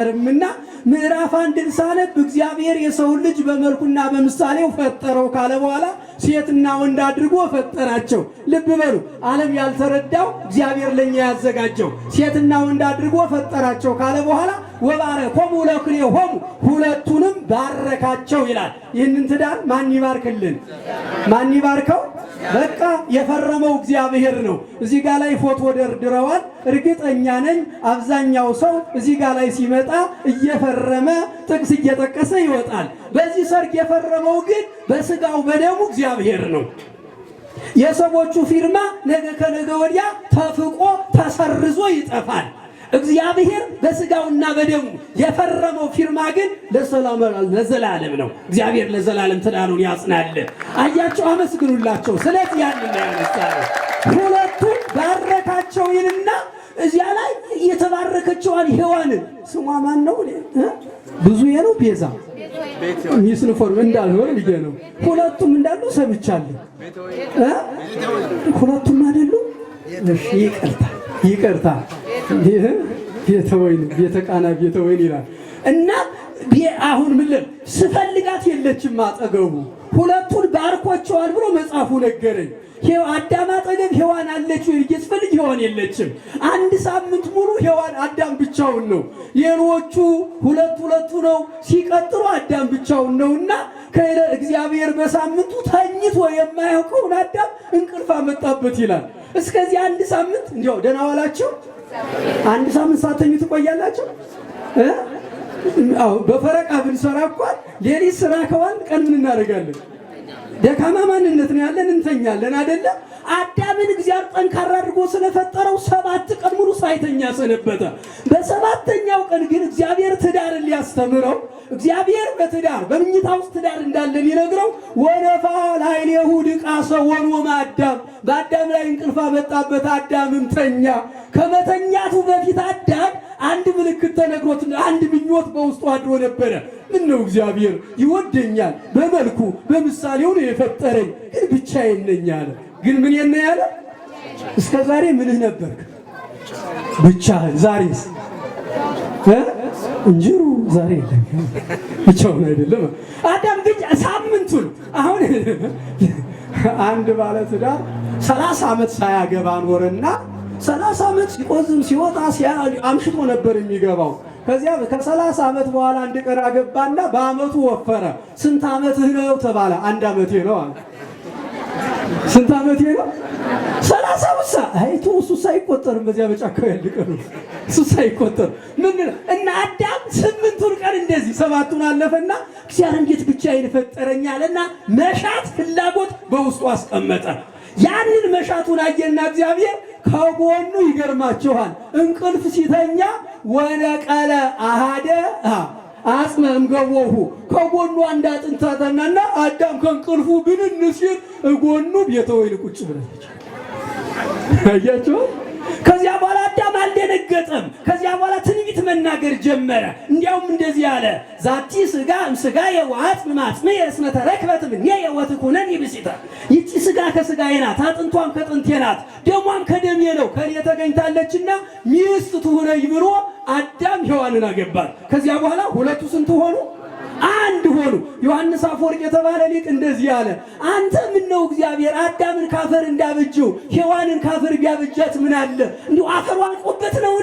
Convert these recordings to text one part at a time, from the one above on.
እና ምዕራፍ 1 ሳነብ እግዚአብሔር የሰው ልጅ በመልኩና በምሳሌው ፈጠረው ካለ በኋላ ሴትና ወንድ አድርጎ ፈጠራቸው። ልብ በሉ፣ ዓለም ያልተረዳው እግዚአብሔር ለኛ ያዘጋጀው ሴትና ወንድ አድርጎ ፈጠራቸው ካለ በኋላ ወባረኮሙ ለክልኤሆሙ ሁለቱንም ባረካቸው ይላል። ይህንን ትዳር ማን ይባርክልን? ማን ይባርከው? በቃ የፈረመው እግዚአብሔር ነው። እዚህ ጋር ላይ ፎቶ ደርድረዋል። እርግጠኛ ነኝ አብዛኛው ሰው እዚህ ጋር ላይ ሲመጣ እየፈረመ ጥቅስ እየጠቀሰ ይወጣል። በዚህ ሰርግ የፈረመው ግን በስጋው በደሙ እግዚአብሔር ነው። የሰዎቹ ፊርማ ነገ ከነገ ወዲያ ተፍቆ ተሰርዞ ይጠፋል። እግዚአብሔር በስጋውና በደሙ የፈረመው ፊርማ ግን ለዘላለም ነው። እግዚአብሔር ለዘላለም ትዳሩን ያጽናልን። አያቸው፣ አመስግኑላቸው። ስለዚህ ያንን ያነሳው ሁለቱን ባረካቸው ይልና እዚያ ላይ የተባረከችዋን ሔዋንን ስሟ ማን ነው? ብዙ ነው ቤዛ ሚስንፎርም እንዳልሆነ ልጄ ነው። ሁለቱም እንዳሉ ሰምቻለሁ። ሁለቱም አይደሉ? እሺ ይቅርታ ቤተወይን ቤተቃና ቤተወይን ይላል እና አሁን ምን ስፈልጋት የለችም አጠገቡ። ሁለቱን ባርኮቸዋል ብሎ መጽሐፉ ነገረኝ። አዳም አጠገብ ሔዋን አለች ወይ ልጅ ስፈልግ ሔዋን የለችም። 1 ሳምንት ሙሉ ሔዋን አዳም ብቻውን ነው። ሌሎቹ ሁለቱ ነው። ሲቀጥሩ አዳም ብቻውን ነውና ከእግዚአብሔር በሳምንቱ ተኝቶ የማያውቀውን አዳም እንቅልፍ አመጣበት ይላል። እስከዚህ 1 ሳምንት እንዲያው ደህና ዋላችሁ። 1 ሳምንት ሳተኙ ትቆያላችሁ። በፈረቃ ብንሰራ እንኳን ሌሊት ስራ ከዋል ቀን ምን እናደርጋለን? ደካማ ማንነት ነው ያለን፣ እንተኛለን አይደለ? አዳምን እግዚአብሔር ጠንካራ አድርጎ ስለፈጠረው 7 ቀን ሙሉ ሳይተኛ ሰነበተ። በ7ኛው ቀን ግን እግዚአብሔር ትዳርን ሊያስተምረው እግዚአብሔር በትዳር በምኝታ ውስጥ ትዳር እንዳለ ሊነግረው ወነፋ ላዕሌሁ ድቃሰ ወኖመ አዳም በአዳም ላይ እንቅልፍ አመጣበት፣ አዳምም ተኛ። ከመተኛቱ በፊት አዳም አንድ ምልክት ተነግሮት አንድ ምኞት በውስጡ አድሮ ነበረ። ምን ነው እግዚአብሔር ይወደኛል፣ በመልኩ በምሳሌው ነው የፈጠረኝ፣ ግን ብቻዬን ነኝ አለ። ግን ምን የነ ያለ እስከ ዛሬ ምንህ ነበርክ? ብቻህን። ዛሬስ እንጀሩ ዛሬ የለም ብቻውን አይደለም። አዳም ብቻ ሳምንቱን አሁን አንድ ባለ ትዳር 30 ዓመት ሳያገባ ኖርና 30 ዓመት ሲቆዝም ሲወጣ አምሽቶ ነበር የሚገባው። ከዚያ ከ30 ዓመት በኋላ አንድ ቀን አገባና በአመቱ ወፈረ። ስንት ዓመትህ ነው ተባለ። 1 ዓመቴ ነው አለ። ስንት ዓመቴ ነው? 30 ውሳ አይቶ እሱ ሳይቆጠርም በዚያ በጫካው ያልቀሩ እሱ ሳይቆጠር ምን እና አዳም 8ቱን ቀን እንደዚህ 7ቱን አለፈና እግዚአብሔር እንዴት ብቻዬን ፈጠረኝ አለና መሻት ፍላጎት በውስጡ አስቀመጠ። ያንን መሻቱን አየና እግዚአብሔር ከጎኑ ይገርማችኋል እንቅልፍ ሲተኛ ወነቀለ አሃደ አጽመ እምገቦሁ ከጎኑ አንድ አጥንት ተነና አዳም ከእንቅልፉ ብንን ሲል ጎኑ ቤተወይን ቁጭ ብለች። አያችሁ። ከዚያ በኋላ አዳም አልደነገጠም። ከዚያ በኋላ ትንቢት መናገር ጀመረ። እንዲያውም እንደዚህ አለ፣ ዛቲ ስጋ እምስጋየ ወአጽም እምአጽምየ እስመ ተረክበት እምኔየ ወትኩነኒ ብእሲተ። ይቺ ስጋ ከስጋዬ ናት፣ አጥንቷም ከጥንቴ ናት፣ ደሟም ከደሜ ነው፣ ከኔ ተገኝታለችና ሚስት ትሁነኝ ብሎ አዳም ሔዋንን አገባት። ከዚያ በኋላ ሁለቱ ስንት ሆኑ? 1 ሆኑ። ዮሐንስ አፈወርቅ የተባለ ሊቅ እንደዚህ አለ፣ አንተ ምን ነው እግዚአብሔር አዳምን ካፈር እንዳበጀው ሔዋንን ካፈር ቢያበጃት ምን አለ? እንዲሁ አፈሩ አልቆበት ነው?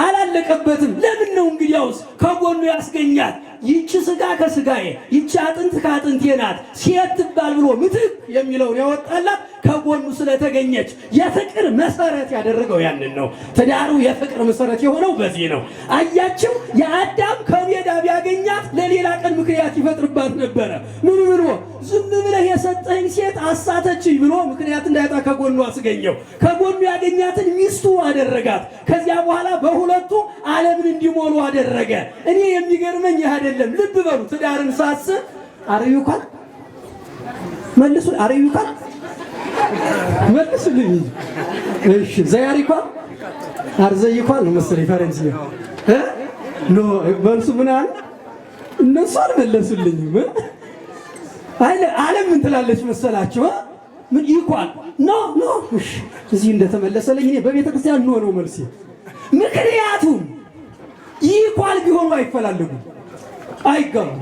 አላለቀበትም። ለምን ነው እንግዲያውስ ከጎኑ ያስገኛት? ይቺ ስጋ ከስጋዬ ይቺ አጥንት ከአጥንቴ ናት ሴት ትባል ብሎ ምትክ የሚለውን ያወጣላት ከጎኑ ስለተገኘች የፍቅር መሰረት ያደረገው ያንን ነው። ትዳሩ የፍቅር መሰረት የሆነው በዚህ ነው። አያችሁ፣ የአዳም ከሜዳ ቢያገኛት ለሌላ ቀን ምክንያት ይፈጥርባት ነበረ። ምን ብሎ ዝም ብለህ የሰጠኝ ሴት አሳተችኝ ብሎ ምክንያት እንዳይጣ ከጎኑ አስገኘው። ከጎኑ ያገኛትን ሚስቱ አደረጋት። ከዚያ በኋላ በሁለቱ ዓለምን እንዲሞሉ አደረገ። እኔ የሚገርመኝ ይህ አይደለም። ልብ በሉ፣ ትዳርን ሳስብ አርዩካል መልሱ፣ አርዩካል መልሱልኝ። እሺ ዘያሪኳል አርዘይኳል ነው መሰለኝ ፈረንጅኛ ኖ መልሱ ምን አለ? እነሱ አልመለሱልኝም። ዓለም ምን ትላለች መሰላችሁ? ምን ይኳል ኖ እሺ እዚህ እንደተመለሰልኝ እኔ በቤተ ክርስቲያን ኖ ነው መልሴ። ምክንያቱም ኢኳል ቢሆኑ አይፈላለጉም፣ አይጋቡም።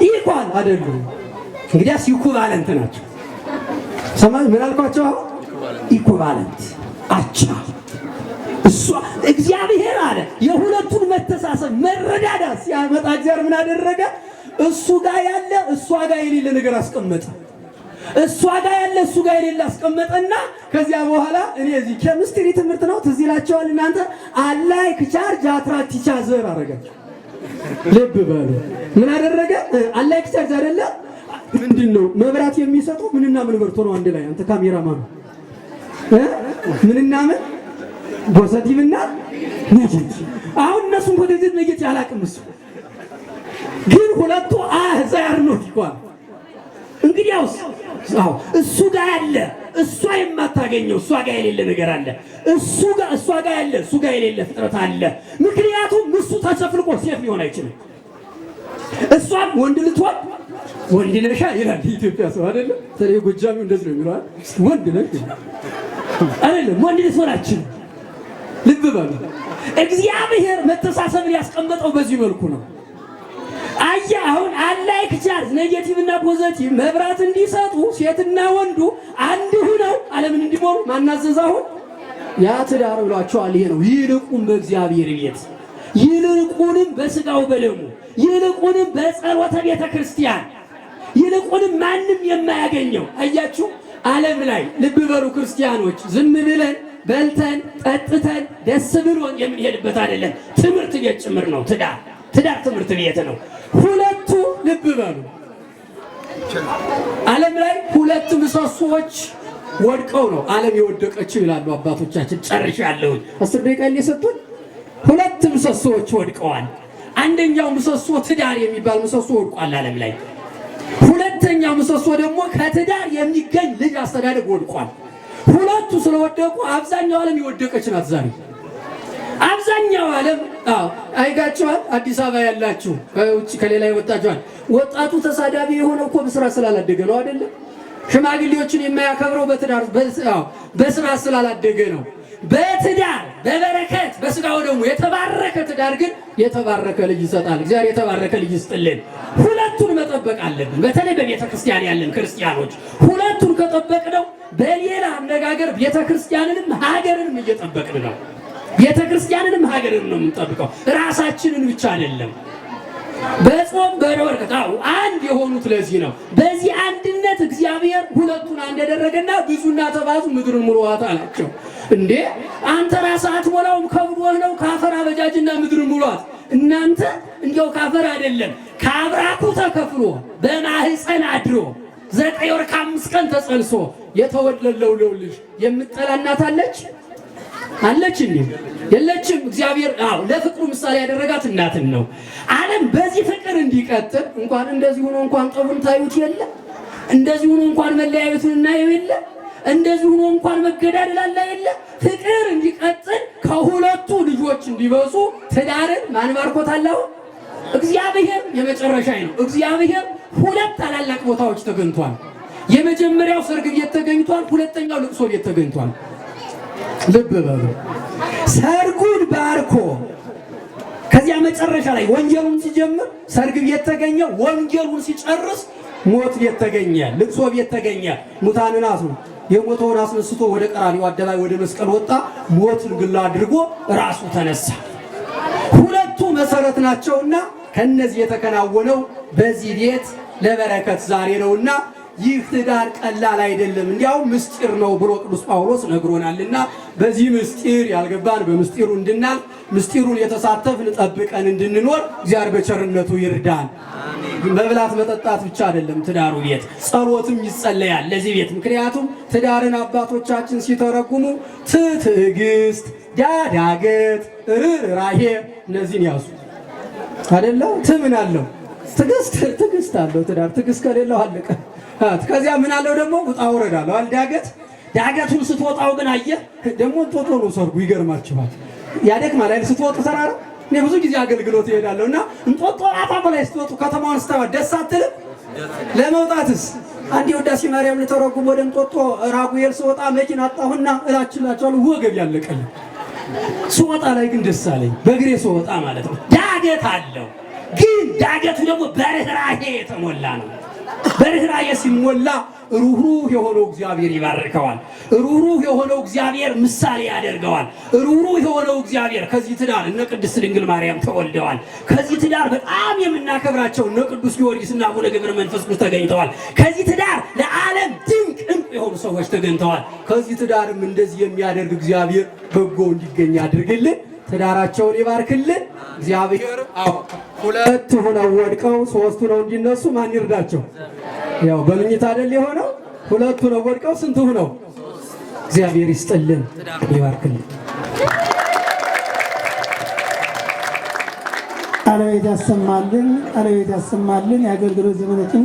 ኢኳል አይደሉም። እንግዲያስ ኢኩቫለንት ናቸው። ሰማይ ምን አልኳቸው? ኢኩቫለንት አቻ። እሷ እግዚአብሔር አለ የሁለቱን መተሳሰብ መረዳዳት ሲያመጣ እግዚአብሔር ምን አደረገ? እሱ ጋር ያለ እሷ ጋር የሌለ ነገር አስቀመጠ። እሷ ጋር ያለ እሱ ጋር የሌለ አስቀመጠና ከዚያ በኋላ እኔ እዚህ ኬሚስትሪ ትምህርት ነው ትዝ ይላችኋል እናንተ። አላይክ ቻርጅ አትራክት ኢች አዘር አደረጋቸው። ልብ በሉ ምን አደረገ? አላይክ ቻርጅ አይደለ ምንድነው መብራት የሚሰጡ ምንና ምን በርቶ ነው አንድ ላይ አንተ ካሜራማን ምንና ምን ፖዚቲቭ እና ኔጌቲቭ። አሁን እነሱን ፖዚቲቭ ኔጌቲቭ አላውቅም እሱ ግን ሁለቱ አዛር ነው ይቋል። እንግዲያውስ እሱ ጋር ያለ እሷ የማታገኘው እሷ ጋር የሌለ ነገር አለ። እሱ ጋር ያለ እሱ ጋር የሌለ ፍጥረት አለ። ምክንያቱም እሱ ተጨፍልቆ ሴት ሊሆን አይችልም። እሷም ወንድ ልትሆን ወንድ ነሻ ይላል ኢትዮጵያ ሰው አይደለ? ተለይ ጎጃሚው እንደዚህ ነው የሚለው ወንድ ነሽ አይደለም ወንድ ልትሆን አትችልም። ልብ በሉ እግዚአብሔር መተሳሰብን ያስቀመጠው በዚህ መልኩ ነው። አያ አሁን አላይክ ቻርጅ ኔጌቲቭ እና ፖዚቲቭ መብራት እንዲሰጡ ሴትና ወንዱ አንድ ሆነው ዓለምን እንዲሞሉ ማናዘዛው ያ ትዳር ብሏቸዋል። ይሄ ነው። ይልቁን በእግዚአብሔር ቤት ይልቁንም በስጋው በደሙ ይልቁንም በጸሎተ ቤተ ክርስቲያን ይልቁንም ማንም የማያገኘው አያችሁ ዓለም ላይ ልብ በሉ ክርስቲያኖች ዝም ብለን በልተን ጠጥተን ደስ ብሎን የምንሄድበት አይደለም። ትምህርት ቤት ጭምር ነው ትዳር ትምህርት ቤት ነው። ሁለቱ ልብ በሉ ዓለም ላይ ሁለት ምሰሶዎች ወድቀው ነው ዓለም የወደቀችው ይላሉ አባቶቻችን። ጨርሻለሁ 10 ደቂቃ እየሰጡን ሁለት ምሰሶዎች ወድቀዋል። አንደኛው ምሰሶ ትዳር የሚባል ምሰሶ ወድቋል ዓለም ላይ። ሁለተኛው ምሰሶ ደግሞ ከትዳር የሚገኝ ልጅ አስተዳደግ ወድቋል። ሁለቱ ስለወደቁ አብዛኛው ዓለም የወደቀች ናት ዛሬ። አብዛኛው ዓለም አይጋቸዋል። አዲስ አበባ ያላችሁ ከውጭ ከሌላ ይወጣችኋል። ወጣቱ ተሳዳቢ የሆነው እኮ በስራ ስላላደገ ነው አይደለም? ሽማግሌዎችን የማያከብረው በስራ ስላላደገ ነው። በትዳር በበረከት በስጋው ደግሞ የተባረከ ትዳር ግን የተባረከ ልጅ ይሰጣል። እግዚአብሔር የተባረከ ልጅ ይስጥልን። ሁለቱን መጠበቅ አለብን። በተለይ በቤተ ክርስቲያን ያለን ክርስቲያኖች ሁለቱን ከጠበቅነው በሌላ አነጋገር ቤተ ክርስቲያንንም ሀገርንም እየጠበቅን ነው። ቤተ ክርስቲያንንም ሀገርንም ነው የምንጠብቀው፣ ራሳችንን ብቻ አይደለም። በጾም በበረከት አንድ የሆኑት ለዚህ ነው። በዚህ አንድነት እግዚአብሔር ሁለቱን አንድ ያደረገና ብዙና ተባዙ ምድርን ሙሉዋት አላቸው። እንዴ አንተ ራስህ አትሞላውም ከብዶህ ነው። ካፈር አበጃጅና ምድርን ሙሉዋት። እናንተ እንዲያው ካፈር አይደለም ከአብራኩ ተከፍሎ በማህፀን አድሮ 9 ወር ከ5 ቀን ተጸንሶ የተወለደው ልጅ የምትጠላ እናት አለች እንዴ? የለችም። እግዚአብሔር ለፍቅሩ ምሳሌ ያደረጋት እናትን ነው። ዓለም በዚህ ፍቅር እንዲቀጥል እንኳን እንደዚህ ሆኖ እንኳን ጠቡን ታዩት የለ፣ እንደዚህ ሆኖ እንኳን መለያየቱን እናየው የለ፣ እንደዚህ ሆኖ እንኳን መገዳደል አለ የለ። ፍቅር እንዲቀጥል ከሁለቱ ልጆች እንዲበዙ ትዳርን ማን ባርኮታል? እግዚአብሔር። የመጨረሻ ነው። እግዚአብሔር ሁለት ታላላቅ ቦታዎች ተገኝቷል። የመጀመሪያው ሰርግ ቤት ተገኝቷል። ሁለተኛው ልቅሶ ቤት ተገኝቷል። ልብ በሉ ሰርጉን ባርኮ ከዚያ መጨረሻ ላይ ወንጌሉን ሲጀምር ሰርግ ቤት ተገኘ። ወንጌሉን ሲጨርስ ሞት ቤት ተገኘ፣ ልቅሶ ቤት ተገኘ። ሙታንን የሞተውን አስነስቶ ወደ ቀራንዮ አደባባይ ወደ መስቀል ወጣ። ሞትን ግላ አድርጎ ራሱ ተነሳ። ሁለቱ መሰረት ናቸውና ከነዚህ የተከናወነው በዚህ ቤት ለበረከት ዛሬ ነውና ይህ ትዳር ቀላል አይደለም፣ እንዲያውም ምስጢር ነው ብሎ ቅዱስ ጳውሎስ ነግሮናልና በዚህ ምስጢር ያልገባን በምስጢሩ እንድናል ምስጢሩን የተሳተፍን ጠብቀን እንድንኖር እግዚአብሔር በቸርነቱ ይርዳን። መብላት መጠጣት ብቻ አይደለም ትዳሩ ቤት፣ ጸሎትም ይጸለያል ለዚህ ቤት። ምክንያቱም ትዳርን አባቶቻችን ሲተረጉሙ ትዕግስት፣ ዳዳገት፣ ርኅራኄ እነዚህን ያዙ አይደለ? ምን አለው? ትዕግስት አለው ትዳር። ትዕግስት ከሌለው አለቀ። ከዚያ ምን አለው ደግሞ? ውጣ ውረድ አለው። ዳገቱን ስትወጣው ግን አየህ ደግሞ እንጦጦ ነው ሰርጉ። ይገርማችኋል። ያደክማል አይደል? ስትወጡ ተራራ እኔ ብዙ ጊዜ አገልግሎት እሄዳለሁ እና እንጦጦ አፋፍ ላይ ስትወጡ ከተማውን ስተዋ ደስ አትልም? ለመውጣትስ አንዴ ውዳሴ ማርያም ልተረጉም ወደ እንጦጦ ራጉኤል ስወጣ መኪና አጣሁና እላችላችኋለሁ ወገብ ያለቀልኝ ስወጣ ላይ ግን ደስ አለኝ። በእግሬ ስወጣ ማለት ነው። ዳገት አለው፣ ግን ዳገቱ ደግሞ በርህራሄ የተሞላ ነው። በርህራሄ ሲሞላ ሩህሩህ የሆነው እግዚአብሔር ይባርከዋል። ሩህሩህ የሆነው እግዚአብሔር ምሳሌ ያደርገዋል። ሩህሩህ የሆነው እግዚአብሔር ከዚህ ትዳር እነ ቅድስት ድንግል ማርያም ተወልደዋል። ከዚህ ትዳር በጣም የምናከብራቸው እነ ቅዱስ ጊዮርጊስና አቡነ ገብረ መንፈስ ቅዱስ ተገኝተዋል። ከዚህ ትዳር ለዓለም ድንቅ እንቁ የሆኑ ሰዎች ተገኝተዋል። ከዚህ ትዳርም እንደዚህ የሚያደርግ እግዚአብሔር በጎ እንዲገኝ ያድርግልን። ትዳራቸውን ይባርክልን እግዚአብሔር። ሁለት ሆነው ወድቀው ሶስቱ ነው እንዲነሱ ማን ይርዳቸው? ያው በምኝታ አይደል የሆነው? ሁለቱ ነው ወድቀው ስንቱ ነው? እግዚአብሔር ይስጥልን ይባርክልን። ቃለቤት ያሰማልን፣ ቃለቤት ያሰማልን። የአገልግሎት ዘመናችን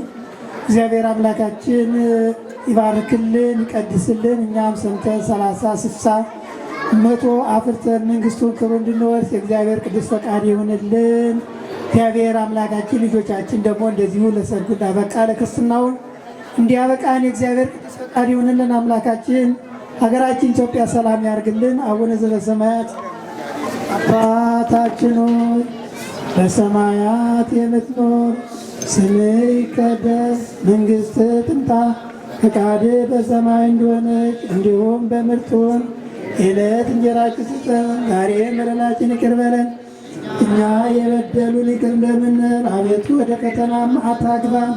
እግዚአብሔር አምላካችን ይባርክልን፣ ይቀድስልን። እኛም ሰምተን 30 60 መቶ አፍርተን መንግስቱን ክብር እንድንወርስ የእግዚአብሔር ቅዱስ ፈቃድ ይሁንልን። እግዚአብሔር አምላካችን ልጆቻችን ደግሞ እንደዚሁ ለሰርጉ እንዳበቃ ለክርስትናውን እንዲያበቃን የእግዚአብሔር ቅዱስ ፈቃድ ይሁንልን። አምላካችን ሀገራችን ኢትዮጵያ ሰላም ያርግልን። አቡነ ዘበሰማያት አባታችን ሆይ በሰማያት የምትኖር ስምህ ይቀደስ፣ መንግሥትህ ትምጣ፣ ፈቃድህ በሰማይ እንደሆነች እንዲሁም በምድር ትሁን። የዕለት እንጀራችንን ስጠን ዛሬ፣ በደላችንን ይቅር በለን እኛ የበደሉን ይቅር እንደምንል፣ አቤቱ ወደ ፈተና አታግባን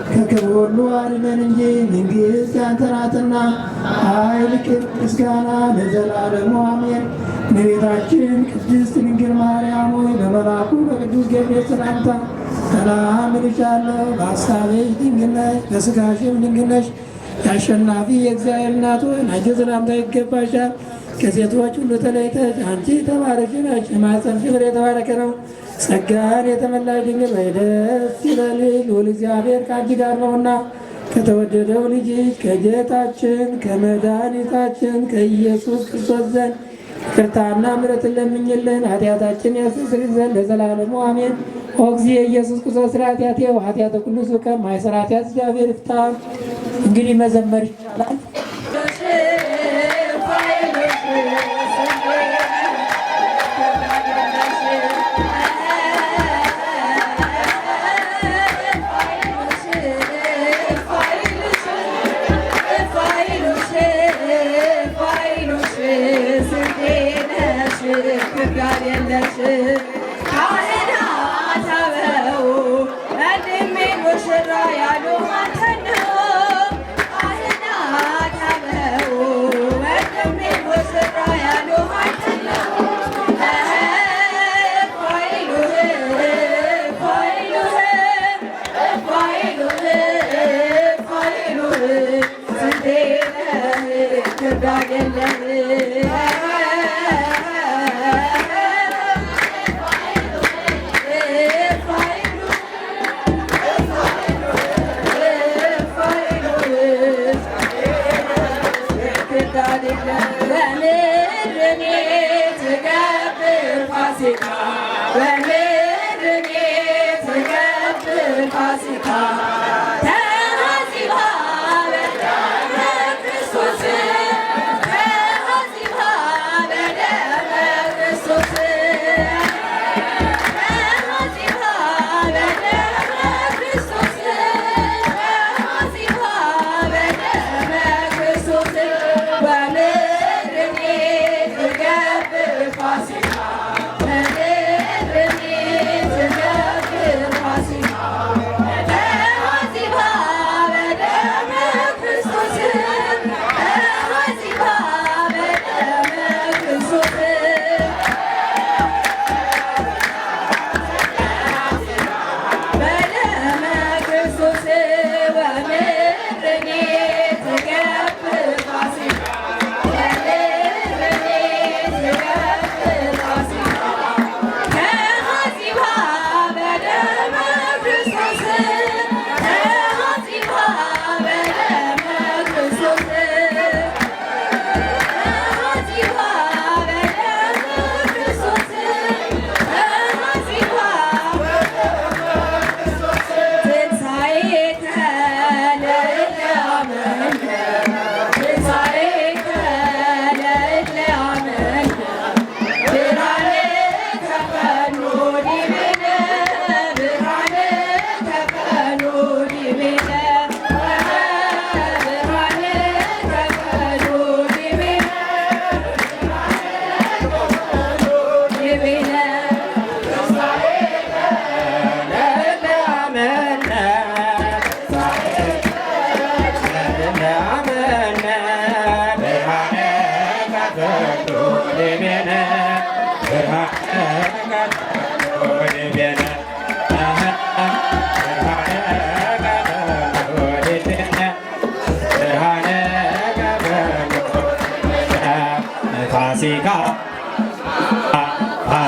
ከክፉ ሁሉ አድነን እንጂ መንግሥት ያንተ ናትና ኃይል፣ ክብር፣ ምስጋና ለዘላለሙ አሜን። እመቤታችን ቅድስት ድንግል ማርያም ሆይ በመልአኩ በቅዱስ ገብርኤል ሰላምታ ሰላም እልሻለሁ። በሐሳብሽ ድንግል ነሽ፣ በሥጋሽም ድንግል ነሽ። የአሸናፊ የእግዚአብሔር እናት ሆይ አንቺ ሰላምታ ይገባሻል። ከሴቶች ሁሉ ተለይተሽ አንቺ የተባረክሽ ነሽ፣ የማኅፀንሽ ፍሬ የተባረከ ነው። ጸጋን የተመላሽ ድንግል ሆይ ደስ ይበልሽ፣ ልዑል እግዚአብሔር ከአንቺ ጋር ነውና ከተወደደው ልጅሽ ከጌታችን ከመድኃኒታችን ከኢየሱስ ክርስቶስ ዘንድ ይቅርታና ምሕረትን ለምኝልን ኃጢአታችን ያስተሰርይ ዘንድ ለዘላለሙ አሜን። ኦ እግዚእ ኢየሱስ ክርስቶስ ስለ ኃጢአቴ ወኃጢአተ ኩሉ ሕዝብ ከማይሠራ ኃጢአት እግዚአብሔር ይፍታ። እንግዲህ መዘመር ይቻላል። Fasika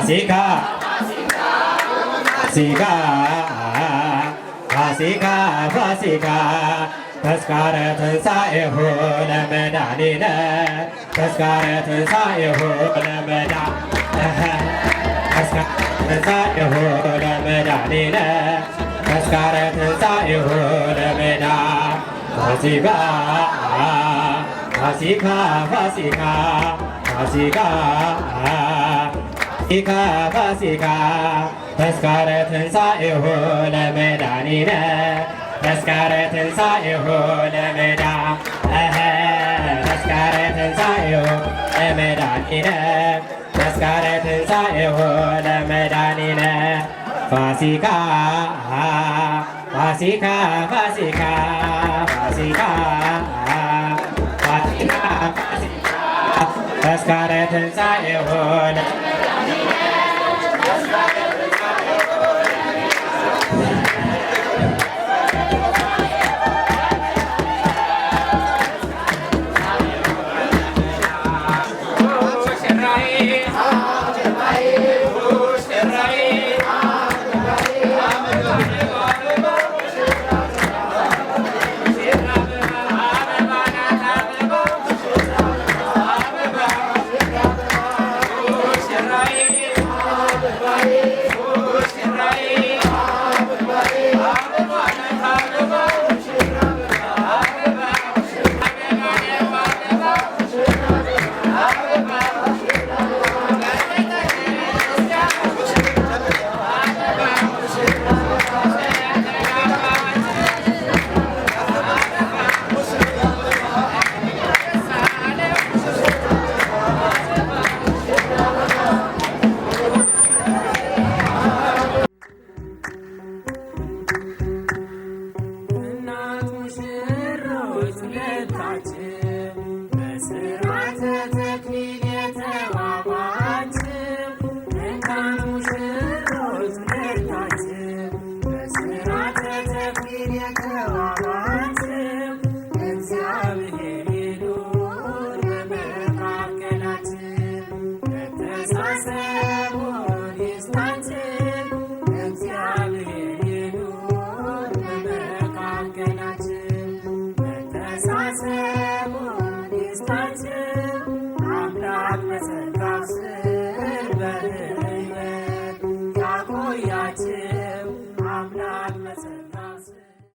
ፋሲካ ፋሲካ ፋሲካ ፋሲካ ተስካረ ትንሣኤሁ ለመድኃኒነ ተስካረ ትንሣኤሁ ትንሣኤሁ ለመድኃኒነ ተስካረ ትንሣኤሁ ለመድኃኒነ ፋሲካ ፋሲካ ፋሲካ ፋሲካ ፋሲካ ፋሲካ ተስካረ ትንሣኤሁ ለመድኃኒነ ተስካረ ትንሣኤሁ ተስካረ ትንሣኤሁ ለመድኃኒነ ተስካረ ትንሣኤሁ ለመድኃኒነ ፋሲካ ፋሲካ ፋሲካ ፋሲካ ፋሲካ ተስካረ ትንሣኤሁ